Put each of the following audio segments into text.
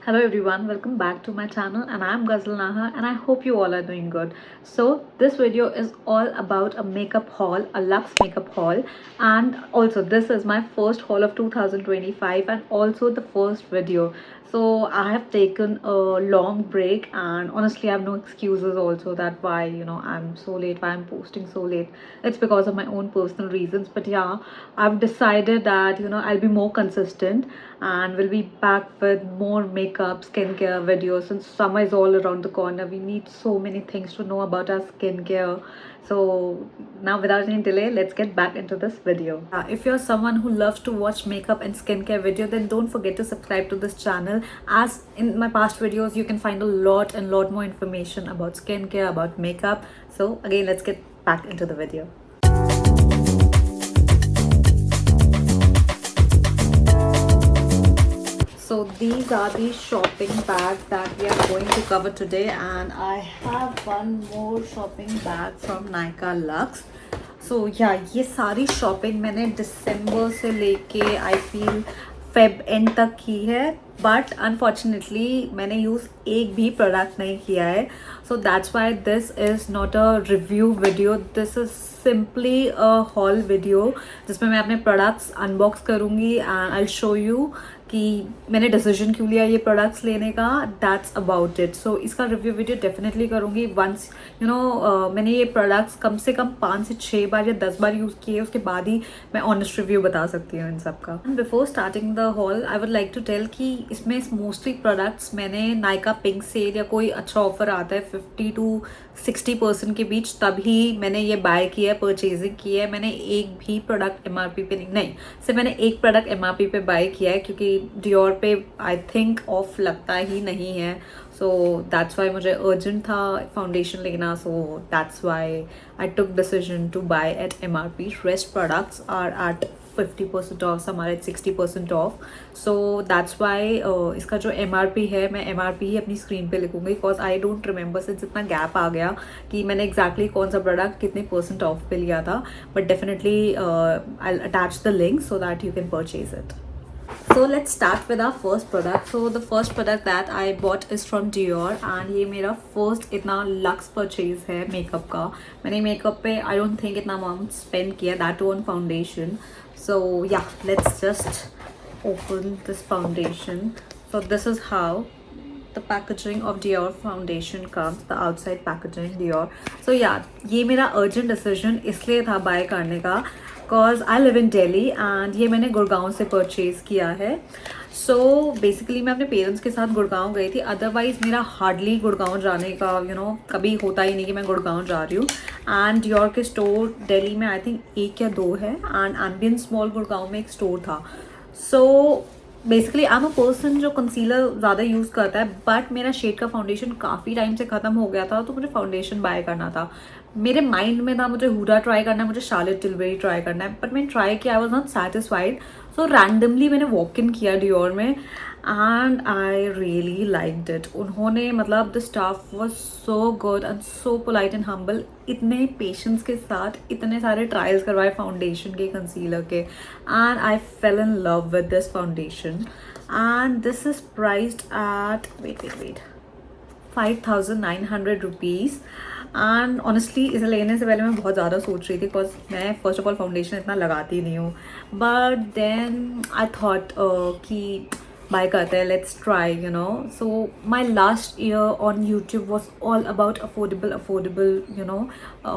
Hello everyone, welcome back to my channel and I'm Ghazal Naha and I hope you all are doing good. So this video is all about a makeup haul, a luxe makeup haul, and also this is my first haul of 2025 and also the first video. So I have taken a long break and honestly I have no excuses also that why I'm so late, why I'm posting so late. It's because of my own personal reasons, but yeah, I've decided that I'll be more consistent and we'll be back with more makeup skincare videos. Since summer is all around the corner, we need so many things to know about our skincare. So now without any delay, let's get back into this video. If you're someone who loves to watch makeup and skincare video, then don't forget to subscribe to this channel. As in my past videos, you can find a lot and lot more information about skincare, about makeup. So again, let's get back into the video. So these are the shopping bags that we are going to cover today, and I have one more shopping bag from Nykaa Luxe. So yeah, ये सारी shopping मैंने दिसंबर से लेके I feel Feb and तक की है, but unfortunately मैंने use एक भी प्रोडक्ट नहीं किया है. So that's why this is not a review video, this is simply a hall video जिसमें मैं अपने प्रोडक्ट्स अनबॉक्स करूँगी एंड आई शो यू कि मैंने डिसीजन क्यों लिया ये प्रोडक्ट्स लेने का. That's about it. सो इसका रिव्यू वीडियो डेफिनेटली करूँगी वंस मैंने ये प्रोडक्ट्स कम से कम 5 से 6 बार या 10 बार यूज़ किए, उसके बाद ही मैं ऑनेस्ट रिव्यू बता सकती हूँ इन सब का. Before starting the haul I would like to tell कि इसमें मोस्टली प्रोडक्ट्स मैंने नायका पिंक सेल या कोई अच्छा ऑफर आता है 50 to 60% के बीच, तभी मैंने ये बाय किया है, परचेजिंग की है. मैंने एक भी प्रोडक्ट MRP पे नहीं सिर्फ मैंने एक प्रोडक्ट MRP पे बाय किया है क्योंकि डियोर पे आई थिंक ऑफ लगता ही नहीं है. सो दैट्स वाई मुझे अर्जेंट था फाउंडेशन लेना. So that's why I took decision to buy at MRP. Rest products are at 50% off, हमारे 60% ऑफ. सो दैट्स वाई इसका जो MRP है मैं MRP ही अपनी स्क्रीन पे लिखूंगी बिकॉज आई डोंट रिमेंबर से जितना गैप आ गया कि मैंने एग्जैक्टली कौन सा प्रोडक्ट कितने % ऑफ पे लिया था. But definitely I attach the link so that you can purchase it. So let's start with our first product. So the first product that I bought is from Dior and ये मेरा first इतना luxe purchase है makeup का. मैंने makeup पे I don't think इतना amount spend किया, that on foundation. So yeah, let's just open this foundation. So this is how the packaging of Dior foundation comes, the outside packaging Dior. So yeah, ये मेरा urgent decision इसलिए था buy करने का because I live in Delhi and ये मैंने गुड़गांव से purchase किया है. सो बेसिकली मैं अपने पेरेंट्स के साथ गुड़गांव गई थी. अदरवाइज़ मेरा हार्डली गुड़गांव जाने का कभी होता ही नहीं कि मैं गुड़गांव जा रही हूँ. एंड डियोर के स्टोर दिल्ली में आई थिंक 1 या 2 है एंड एम्बियंस मॉल गुड़गांव में एक स्टोर था. So basically I am a person जो कंसीलर ज़्यादा यूज़ करता है, बट मेरा शेड का फाउंडेशन काफ़ी टाइम से ख़त्म हो गया था तो मुझे फाउंडेशन बाय करना था. मेरे माइंड में था मुझे हुडा ट्राई करना है, मुझे शार्लेट टिलबरी ट्राई करना है, बट मैंने ट्राई किया, I was not satisfied. So randomly मैंने वॉक इन किया डियोर में and I really liked it. उन्होंने मतलब the staff was so good and so polite and humble. इतने पेशेंस के साथ इतने सारे ट्रायल्स करवाए फाउंडेशन के, कंसीलर के, and I fell in love with this foundation. And this is priced at wait 5,900 rupees. And honestly इसे लेने से पहले मैं बहुत ज़्यादा सोच रही थी बिकॉज मैं फर्स्ट ऑफ ऑल फाउंडेशन इतना लगाती नहीं हूँ. बट देन आई थॉट कि बाय करते हैं, let's try so my last year on YouTube was all about affordable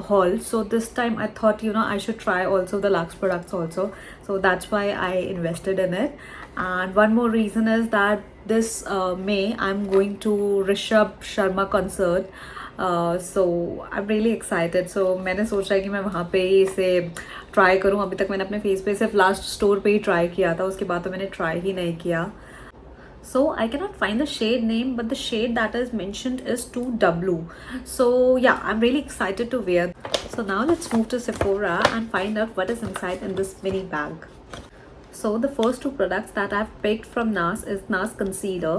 haul. So this time I thought I should try also the Lux products also. So that's why I invested in it. And one more reason is that this May I'm going to Rishabh Sharma concert. So I'm really excited. So मैंने सोचा है कि मैं वहाँ पे ही इसे try करूँ. अभी तक मैंने अपने फेस पे सिर्फ लास्ट स्टोर पे ही ट्राई किया था, उसके बाद तो मैंने ट्राई ही नहीं किया. So I cannot find the shade name, but the shade that is mentioned is 2W. So yeah, I'm really excited to wear. So now let's move to Sephora and find out what is inside in this mini bag. So the first 2 products that I've picked from NARS is NARS concealer.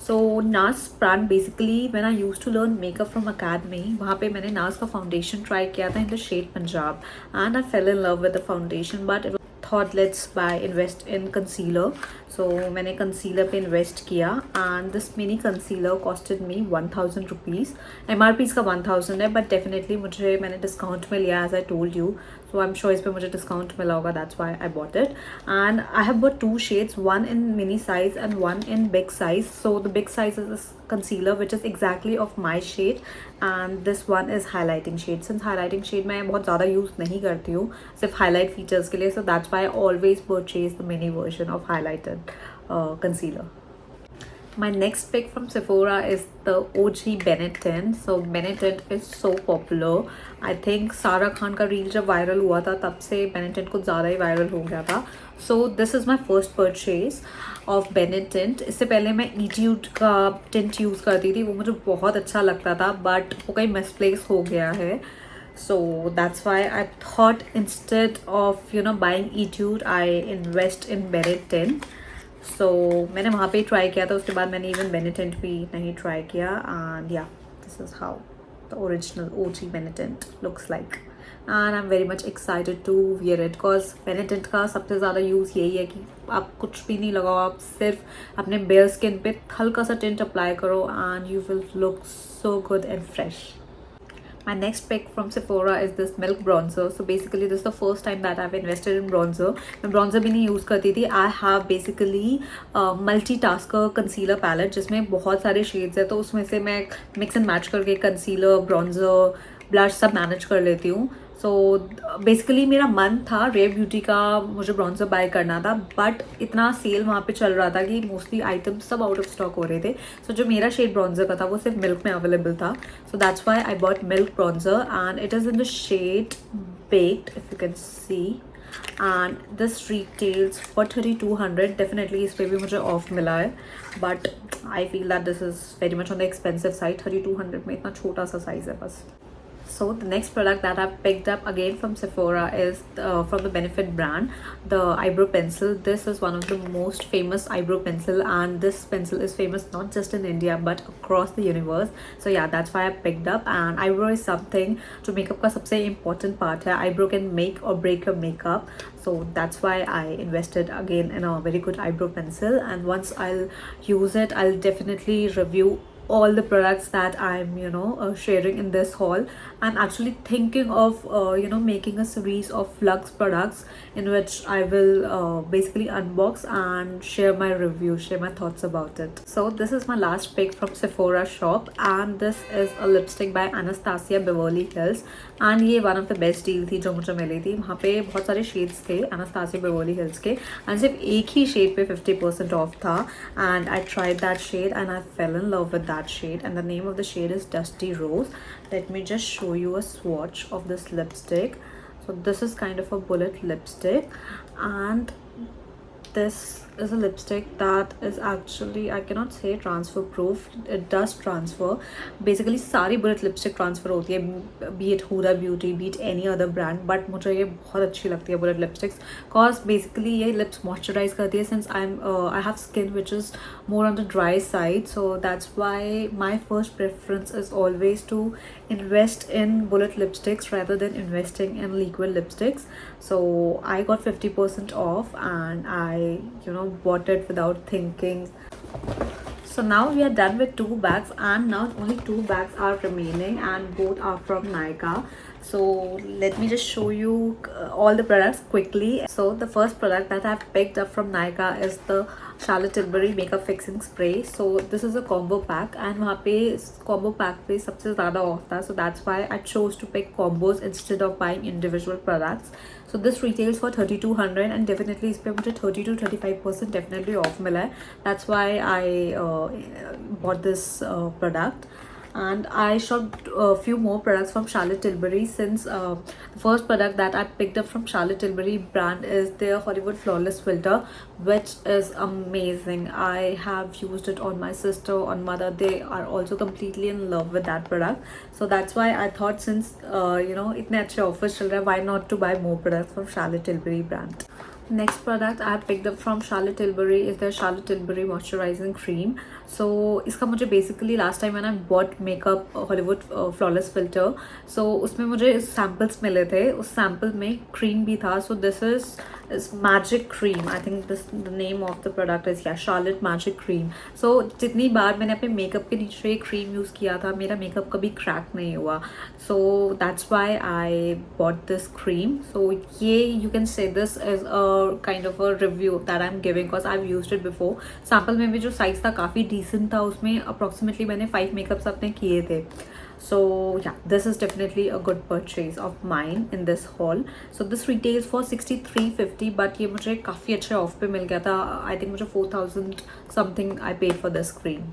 So NARS brand basically when I used to learn makeup from academy, वहाँ पे मैंने NARS का foundation try किया था in the shade Punjab and I fell in love with the foundation, but it thought let's invest in concealer. सो मैंने concealer पे invest किया and this mini concealer costed me 1000 rupees. MRP इसका 1000 है, but definitely मैंने discount में लिया as I told you. So I am sure इस पर मुझे डिस्काउंट मिला होगा, that's why I bought it. And I have bought 2 shades, one in mini size and one in big size. So the big size is this concealer which is exactly of my shade, and this one is highlighting shade. Since highlighting shade मैं बहुत ज़्यादा use नहीं करती हूँ, सिर्फ highlight features के लिए, so that's why I always purchase the mini version of highlighted concealer. My next pick from Sephora is the OG Benetton. So Benetton is so popular. I think Sara Khan का reel जब viral हुआ था तब से Benetton कुछ ज़्यादा ही viral हो गया था. So this is my first purchase of Benetton. इससे पहले मैं Etude का टिंट यूज़ करती थी, वो मुझे बहुत अच्छा लगता था, बट वो कहीं मिसप्लेस हो गया है. So that's why I thought instead of buying Etude, I invest in Benetton. So मैंने वहाँ पे ट्राई किया था, उसके बाद मैंने इवन बेनेटेंट भी नहीं ट्राई किया. And ya this is how the original OG Benetint looks like. And I am very much excited to wear it, because Benetint का सबसे ज़्यादा यूज़ यही है कि आप कुछ भी नहीं लगाओ, आप सिर्फ अपने बेयर स्किन पे हल्का सा टिंट अप्लाई करो and you will look so good and fresh. My next pick from Sephora is this Milk Bronzer. So basically this is the first time that I've invested in bronzer. मैं bronzer भी नहीं use करती थी. I have basically multitasker concealer palette जिसमें बहुत सारे shades है, तो उसमें से मैं mix and match करके concealer, bronzer, blush सब manage कर लेती हूँ. सो बेसिकली मेरा मन था रेयर ब्यूटी का मुझे ब्रॉन्जर बाय करना था, बट इतना सेल वहाँ पे चल रहा था कि मोस्टली आइटम्स सब आउट ऑफ स्टॉक हो रहे थे. सो जो मेरा शेड ब्रॉन्जर का था वो सिर्फ मिल्क में अवेलेबल था. So that's why I bought Milk bronzer and it is in the shade baked, if you can see. And this retails for 3200. Definitely इस पर भी मुझे ऑफ मिला है, but I feel that this is very much on the expensive side. 3200 में इतना छोटा सा साइज़ है बस. So the next product that I've picked up again from Sephora is from the Benefit brand, the eyebrow pencil. This is one of the most famous eyebrow pencil, and this pencil is famous not just in India but across the universe. So yeah, that's why I picked up. And eyebrow is something जो makeup का सबसे important part है. Eyebrow can make or break your makeup. So that's why I invested again in a very good eyebrow pencil. And once I'll use it, I'll definitely review all the products that I'm sharing in this haul. I'm actually thinking of making a series of Lux products in which I will basically unbox and share my review, share my thoughts about it. So this is my last pick from Sephora shop, and this is a lipstick by Anastasia Beverly Hills. And ये one of the best deal थी जो मुझे मिली थी. वहाँ पे बहुत सारे shades थे Anastasia Beverly Hills के, and सिर्फ एक ही शेड पे 50% ऑफ था. And I tried that shade and I fell in love with that shade, and the name of the shade is Dusty Rose. Let me just show you a swatch of this lipstick. So this is kind of a bullet lipstick, and this is a lipstick that is actually, I cannot say transfer proof, it does transfer. Basically सारी bullet lipstick transfer होती है, be it Huda Beauty, be it any other brand, but मुझे ये बहुत अच्छी लगती है bullet lipsticks, cause basically ये lips moisturize करती है. Since I have skin which is more on the dry side, so that's why my first preference is always to invest in bullet lipsticks rather than investing in liquid lipsticks. So I got 50% off and I bought it without thinking. So now we are done with 2 bags, and now only 2 bags are remaining, and both are from Nykaa. So let me just show you all the products quickly. So the first product that I've picked up from Nykaa is the Charlotte Tilbury makeup fixing spray. So this is a combo pack, and वहाँ पे combo pack पे सबसे ज़्यादा of था. So that's why I chose to pick combos instead of buying individual products. So this retails for 3200, and definitely इस पे मुझे 30 to 35% definitely off मिला है. That's why I bought this product. And I shopped a few more products from Charlotte Tilbury, since the first product that I picked up from Charlotte Tilbury brand is their Hollywood Flawless Filter, which is amazing. I have used it on my sister, on mother. They are also completely in love with that product. So that's why I thought, since इतने अच्छे offers चल रहे हैं, why not to buy more products from Charlotte Tilbury brand. Next product I have picked up from Charlotte Tilbury is their Charlotte Tilbury moisturizing cream. So इसका मुझे basically last time when I bought makeup Hollywood flawless filter, so उसमें मुझे samples मिले थे, उस sample में cream भी था. So this is is Magic Cream. I think this the name of the product is, yeah, Charlotte Magic Cream. So जितनी बार मैंने अपने मेकअप के नीचे क्रीम यूज़ किया था, मेरा मेकअप कभी क्रैक नहीं हुआ. So that's why I bought this cream. So ये you can say this is a kind of a review that I'm giving because I've used it before. Sample में भी जो साइज़ था काफ़ी डिसेंट था, उसमें अप्रॉक्सीमेटली मैंने 5 मेकअप्स अपने किए थे. So yeah, this is definitely a good purchase of mine in this haul. So this retails for 63.50, but ये मुझे काफ़ी अच्छे ऑफ पे मिल गया था. I think मुझे 4,000 something I paid for this cream,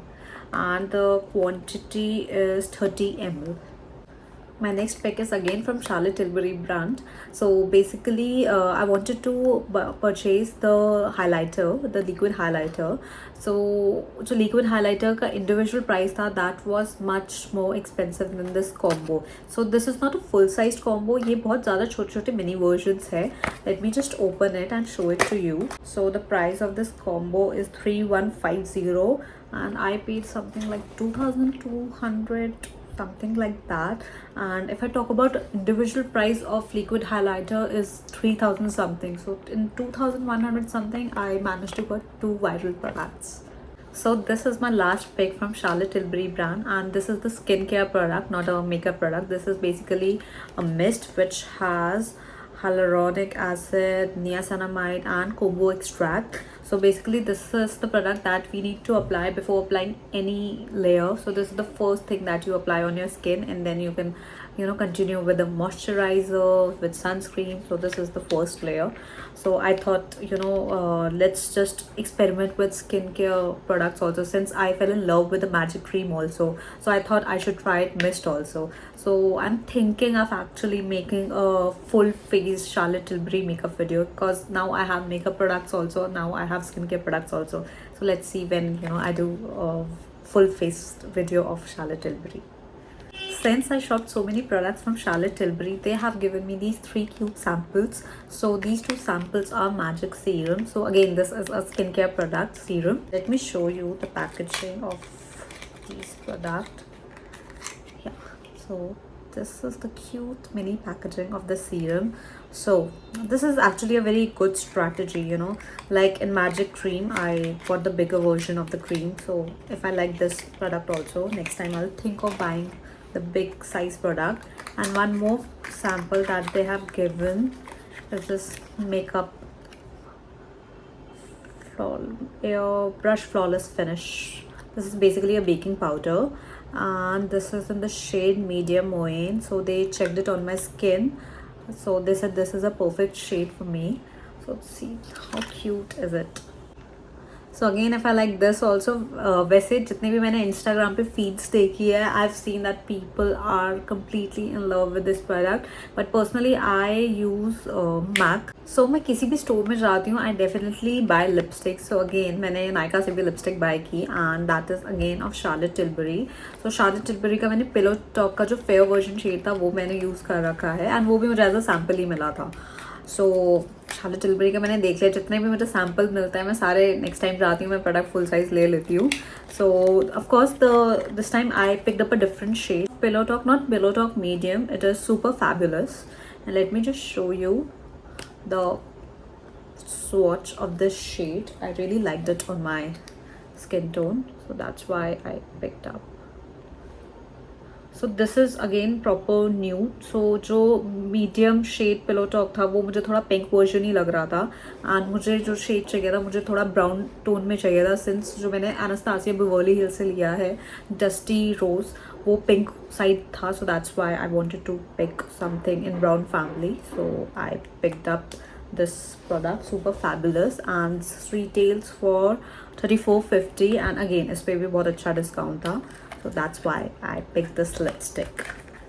and the quantity is 30 ml. My next pick is again from Charlotte Tilbury brand. So basically I wanted to purchase the highlighter, the liquid highlighter. So जो liquid highlighter का individual price था, that was much more expensive than this combo. So this is not a full sized combo. ये बहुत ज़्यादा छोटे छोटे mini versions है. Let me just open it and show it to you. So the price of this combo is 3,150, and I paid something like 2,200, something like that. And if I talk about individual price of liquid highlighter is 3,000 something. So in 2,100 something I managed to get 2 viral products. So this is my last pick from Charlotte Tilbury brand, and this is the skincare product, not a makeup product. This is basically a mist which has hyaluronic acid, niacinamide and kombu extract. So basically this is the product that we need to apply before applying any layer. So this is the first thing that you apply on your skin, and then you can continue with the moisturizer, with sunscreen. So this is the first layer. So I thought let's just experiment with skincare products also, since I fell in love with the Magic Cream also. So I thought I should try it mist also. So I'm thinking of actually making a full face Charlotte Tilbury makeup video, because now I have makeup products also, now I have skincare products also. So let's see when I do a full face video of Charlotte Tilbury. Since I shopped so many products from Charlotte Tilbury, they have given me these 3 cute samples. So these 2 samples are Magic Serum. So again, this is a skincare product, serum. Let me show you the packaging of these products. Yeah, so this is the cute mini packaging of the serum. So this is actually a very good strategy, like in Magic Cream I bought the bigger version of the cream. So if I like this product also, next time I'll think of buying the big size product. And one more sample that they have given is this makeup brush flawless finish. This is basically a baking powder, and this is in the shade medium moine. So they checked it on my skin, so they said this is a perfect shade for me. So let's see how cute is it. So again, if I like this also, वैसे जितने भी मैंने Instagram पे feeds देखी है, I've seen that people are completely in love with this product. But personally, I use MAC. So मैं किसी भी store में जाती हूँ, I definitely buy lipstick. So again, मैंने Nykaa से भी lipstick buy की, and that is again of Charlotte Tilbury. So Charlotte Tilbury का मैंने Pillow Talk का जो fair version shade था, वो मैंने use कर रखा है, and वो भी मुझे as a sample ही मिला था. सो Charlotte Tilbury का मैंने देख लिया, जितने भी मुझे सैम्पल मिलता है मैं सारे नेक्स्ट टाइम जाती हूँ मैं प्रोडक्ट फुल साइज ले लेती हूँ. So of course this time I picked up a different shade, Pillow Talk, not Pillow Talk medium, it is super fabulous. And let me just show you the swatch of this shade. I really liked it on my skin tone, so that's why I picked up. So this is again proper nude. So जो medium shade Pillow Talk था वो मुझे थोड़ा pink version ही लग रहा था, and मुझे जो shade चाहिए था मुझे थोड़ा brown tone में चाहिए था, since जो मैंने Anastasia Beverly Hills से लिया है Dusty Rose वो pink side था. So that's why I wanted to pick something in brown family. So I picked up this product, super fabulous, and this retails for 34.50, and again इस पे भी बहुत अच्छा डिस्काउंट था. So that's why I picked this lipstick.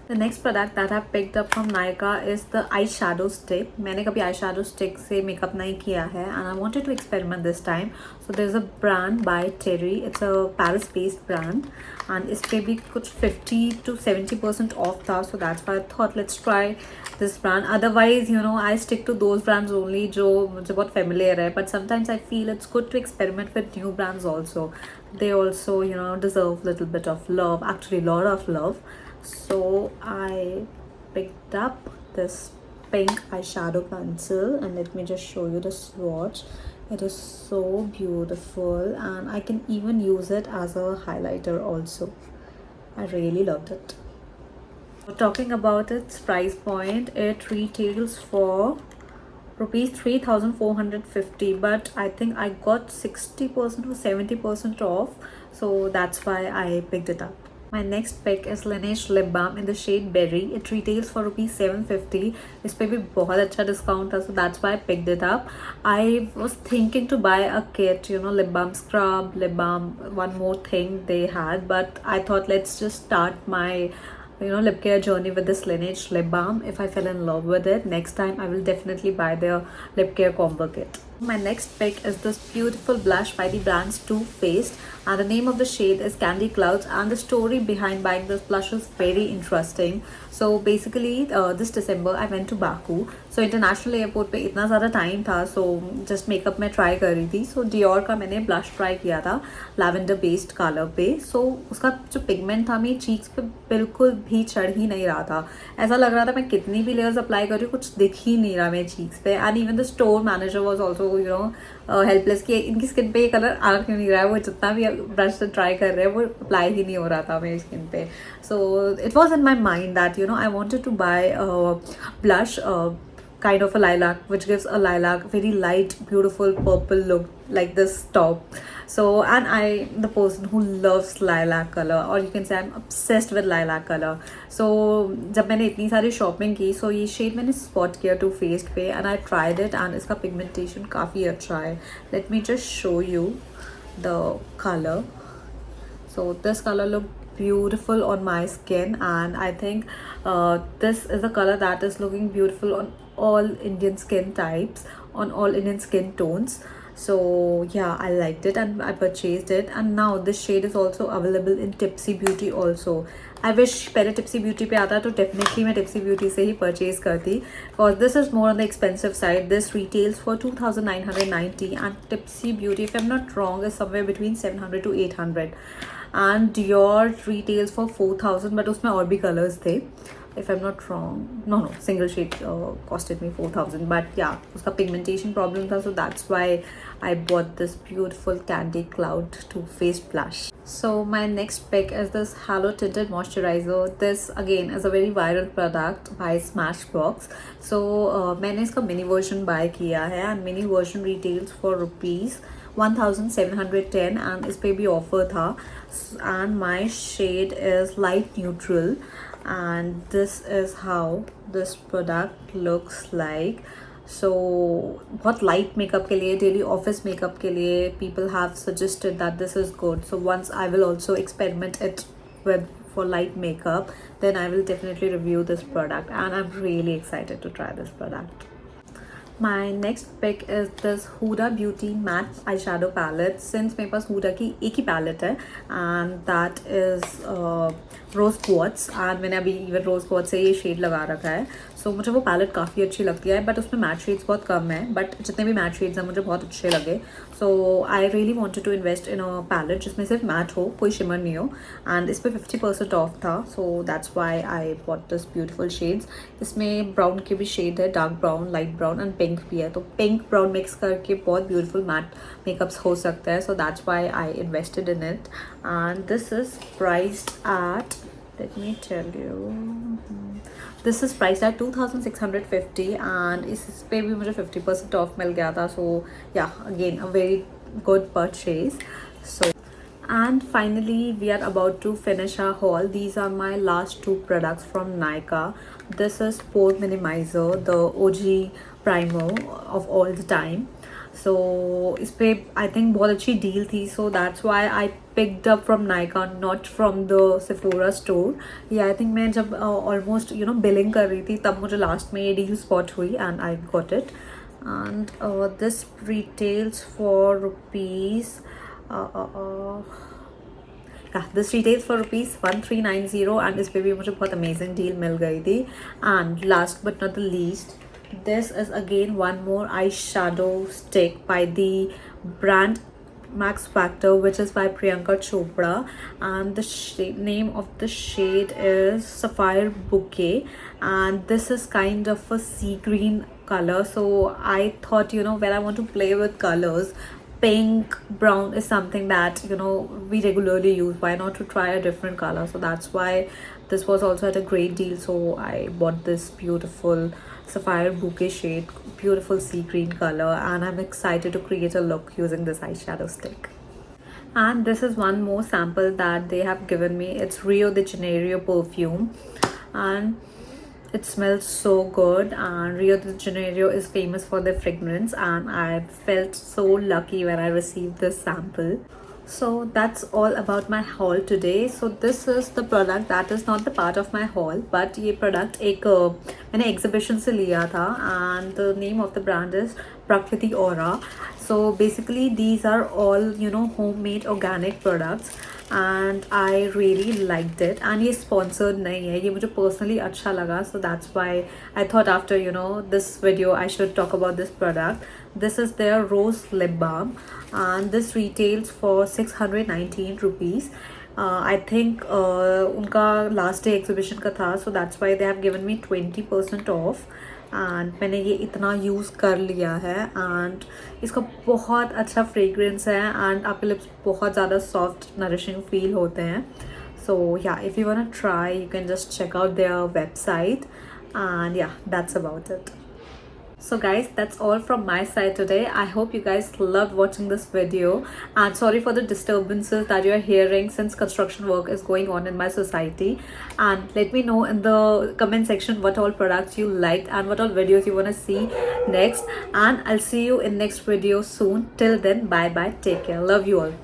The next product that I picked up from Nykaa is the eyeshadow stick. मैंने कभी eyeshadow stick से makeup नहीं किया है, and I wanted to experiment this time. So there's a brand by Terry. It's a Paris-based brand, and इस पे भी कुछ 50 to 70% off था. So that's why I thought let's try this brand. Otherwise, I stick to those brands only जो मुझे बहुत familiar है. But sometimes I feel it's good to experiment with new brands also. They also, deserve a little bit of love. Actually, a lot of love. So I picked up this pink eyeshadow pencil, and let me just show you the swatch. It is so beautiful, and I can even use it as a highlighter also. I really loved it. Talking about its price point, it retails for rupees 3450, but I think I got 60% or 70% off, so that's why I picked it up. My next pick is Laneige lip balm in the shade Berry. It retails for rupees 750. इस पे भी बहुत अच्छा discount था, so that's why I picked it up. I was thinking to buy a kit, you know, lip balm scrub, lip balm, one more thing they had, but I thought let's just start my lip care journey with this Laneige lip balm. If I fell in love with it, next time I will definitely buy their lip care combo kit. My next pick is this beautiful blush by the brand Too Faced, and the name of the shade is Candy Clouds, and the story behind buying this blush is very interesting. So basically this December I went to Baku. So international airport पे इतना ज़्यादा time था, so just makeup में try कर रही थी. So Dior का मैंने blush try किया था lavender based color पे. So उसका जो pigment था मेरी cheeks पे बिल्कुल भी चढ़ ही नहीं रहा था. ऐसा लग रहा था मैं कितनी भी layers apply कर रही हूँ कुछ दिख ही नहीं रहा मेरे cheeks पे. And even the store manager was also helpless कि इनकी स्किन पे ये कलर आ क्यों नहीं रहा है, वो जितना भी ब्रश से ट्राई कर रहे हैं वो अप्लाई ही नहीं हो रहा था मेरी स्किन पे. So it was in my mind that I wanted to buy blush kind of a lilac, which gives a lilac very light beautiful purple look like this top. So, and I the person who loves lilac color, or you can say I'm obsessed with lilac color. So जब मैंने इतनी सारी shopping की, so ये shade मैंने spot किया Too Faced पे, and I tried it, and इसका पिगमेंटेशन काफ़ी अच्छा है. Let me just show you the color. So this color looked beautiful on my skin, and I think this is a color that is looking beautiful on all Indian skin types, on all Indian skin tones. So yeah, I liked it and I purchased it, and now this shade is also available in Tipsy Beauty also. I wish पहले Tipsy Beauty पे आता तो definitely मैं Tipsy Beauty से ही purchase करती, because this is more on the expensive side. This retails for 2990, and Tipsy Beauty, if I'm not wrong, is somewhere between 700 to 800, and Dior retails for 4000, but उसमें और भी colors थे. If I'm not wrong, no, single shade costed me 4000, but yeah, उसका pigmentation problem था, so that's why I bought this beautiful Candy Cloud Too Faced blush. So my next pick is this Halo Tinted Moisturizer. This again is a very viral product by Smashbox. So मैंने इसका mini version buy किया है, and mini version retails for rupees 1710, and इस पे भी offer था, and my shade is light neutral, and this is how this product looks like. So बहुत light makeup के लिए, daily office makeup के लिए people have suggested that this is good. So once I will also experiment it with for light makeup, then I will definitely review this product, and I'm really excited to try this product. My next pick is this Huda Beauty matte eyeshadow palette. Since मेरे पास Huda की एक ही palette है, and that is Rose Quartz, and मैंने अभी even Rose Quartz से ये shade लगा रखा है. So मुझे वो palette काफ़ी अच्छी लगती है, but उसमें matte shades बहुत कम है, but जितने भी matte shades हैं मुझे बहुत अच्छे लगे. So I really wanted to invest in a palette जिसमें सिर्फ matte हो, कोई shimmer नहीं हो, and इस पे 50% off था. So that's why I bought this beautiful shades. इसमें brown के भी shade है, dark brown, light brown, and pink भी है. तो pink brown mix करके बहुत beautiful matte makeups हो सकता है. So that's why I invested in it, and this is priced at, let me tell you, this is priced at 2650, and इस पे भी मुझे 50% off मिल गया था. So yeah, again a very good purchase. So, and finally we are about to finish our haul. These are my last two products from Nykaa. This is Pore Minimizer, the OG primer of all the time. So इस पे I think बहुत अच्छी deal थी, so that's why I picked up from Nykaa, not from the Sephora store. Yeah, I think मैं जब almost billing कर रही थी तब मुझे last में ये deal spot हुई, and I got it. And this retails for rupees this retails for rupees 1390, and इस पे भी मुझे बहुत amazing deal मिल गई थी. And last but not the least, this is again one more eyeshadow stick by the brand Max Factor, which is by Priyanka Chopra, and the name of the shade is Sapphire Bouquet, and this is kind of a sea green color. So I thought, when I want to play with colors, pink, brown is something that we regularly use. Why not to try a different color? So that's why this was also at a great deal, so I bought this beautiful Sapphire Bouquet shade, beautiful sea green color, and I'm excited to create a look using this eyeshadow stick. And this is one more sample that they have given me. It's Rio de Janeiro perfume, and it smells so good. And Rio de Janeiro is famous for their fragrance, and I felt so lucky when I received this sample. So that's all about my haul today. So this is the product that is not the part of my haul, but ये product एक मैंने exhibition से लिया था, and the name of the brand is Prakriti Aura. So basically these are all homemade organic products, and I really liked it. And ये sponsored नहीं है, ये मुझे personally अच्छा लगा, so that's why I thought after this video I should talk about this product. This is their rose lip balm, and this retails for 619 rupees. I think उनका last day exhibition का था, so that's why they have given me 20% off. And मैंने ये इतना use कर लिया है, and इसका बहुत अच्छा फ्रेग्रेंस है, एंड आपके लिप्स बहुत ज़्यादा सॉफ्ट नरिशिंग फील होते हैं. So yeah, if you want to try, you can just check out their website, and yeah, that's about it. So guys, that's all from my side today. I hope you guys loved watching this video, and sorry for the disturbances that you are hearing since construction work is going on in my society. And let me know in the comment section what all products you liked and what all videos you want to see next, and I'll see you in next video soon. Till then, bye bye, take care, love you all.